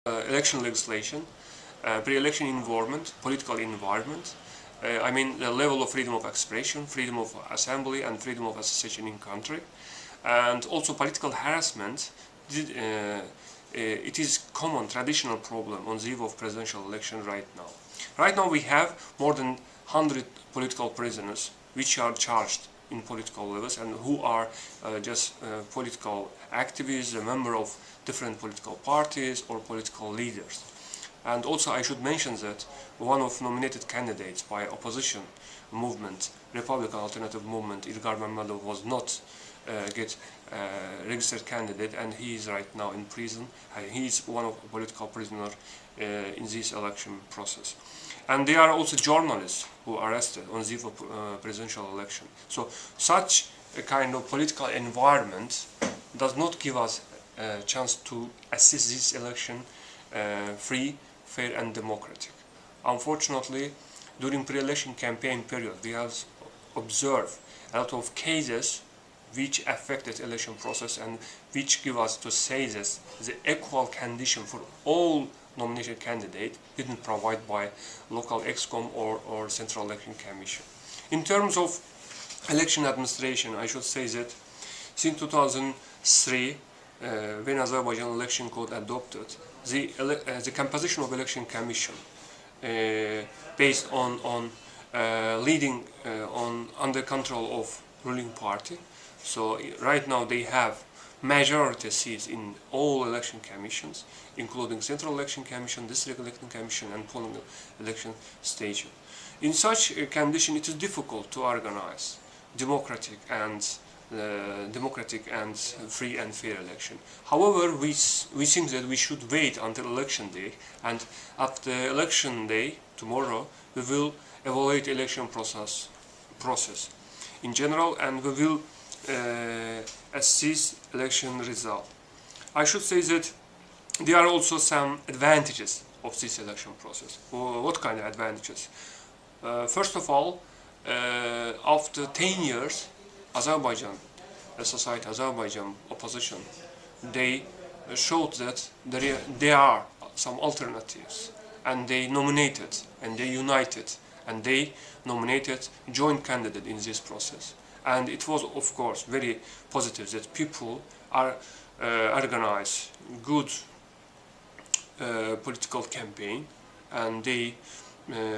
election legislation, pre-election environment, political environment. I mean the level of freedom of expression, freedom of assembly and freedom of association in country. And also political harassment. It is common traditional problem on the eve of presidential election right now. Right now we have more than 100 political prisoners which are charged in political levels and who are just political activists, a member of different political parties or political leaders. And also I should mention that one of nominated candidates by opposition movement, Republican Alternative Movement, Ilgar Mammadov, was not get registered candidate, and he is right now in prison. He is one of the political prisoners in this election process. And there are also journalists who are arrested on the eve of presidential election. So such a kind of political environment does not give us a chance to assess this election free, fair and democratic. Unfortunately, during pre-election campaign period, we have observed a lot of cases which affected election process and which give us to say this the equal condition for all nominated candidates didn't provide by local ExCom or Central Election Commission. In terms of election administration, I should say that since 2003, when Azerbaijan election code adopted, the composition of election commission based on leading under control of ruling party. So right now they have majority seats in all election commissions, including Central Election Commission, District Election Commission and polling election station. In such a condition, it is difficult to organize democratic and free and fair election. However, we think that we should wait until election day, and after election day, tomorrow, we will evaluate election process in general, and we will assess election result. I should say that there are also some advantages of this election process. What kind of advantages? First of all, after 10 years, Azerbaijan society, Azerbaijan opposition, they showed that there are some alternatives, and they nominated and they united and they nominated joint candidate in this process. And it was, of course, very positive that people are organize good political campaign, and they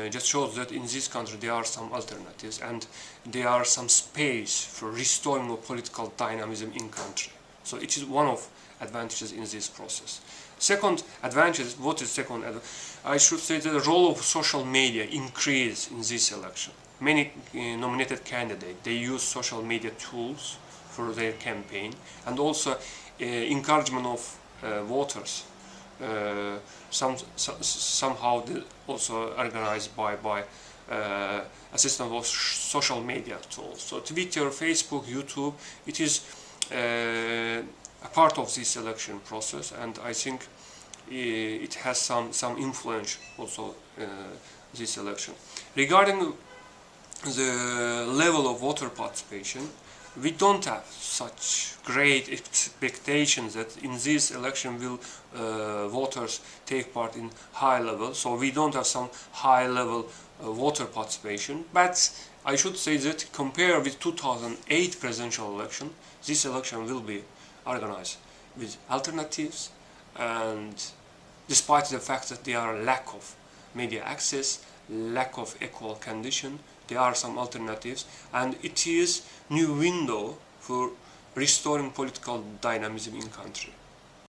just shows that in this country there are some alternatives and there are some space for restoring of political dynamism in country. So it is one of advantages in this process. Second advantage, what is second? I should say that the role of social media increased in this election. Many nominated candidates, they use social media tools for their campaign, and also encouragement of voters. Somehow also organized by assistance of social media tools. So Twitter, Facebook, YouTube, it is a part of this election process, and I think it has some influence also this election. Regarding the level of voter participation, we don't have such great expectations that in this election will voters take part in high level. So we don't have some high level voter participation. But I should say that compared with 2008 presidential election, this election will be organized with alternatives, and despite the fact that there are lack of media access, lack of equal condition, there are some alternatives, and it is new window for restoring political dynamism in country.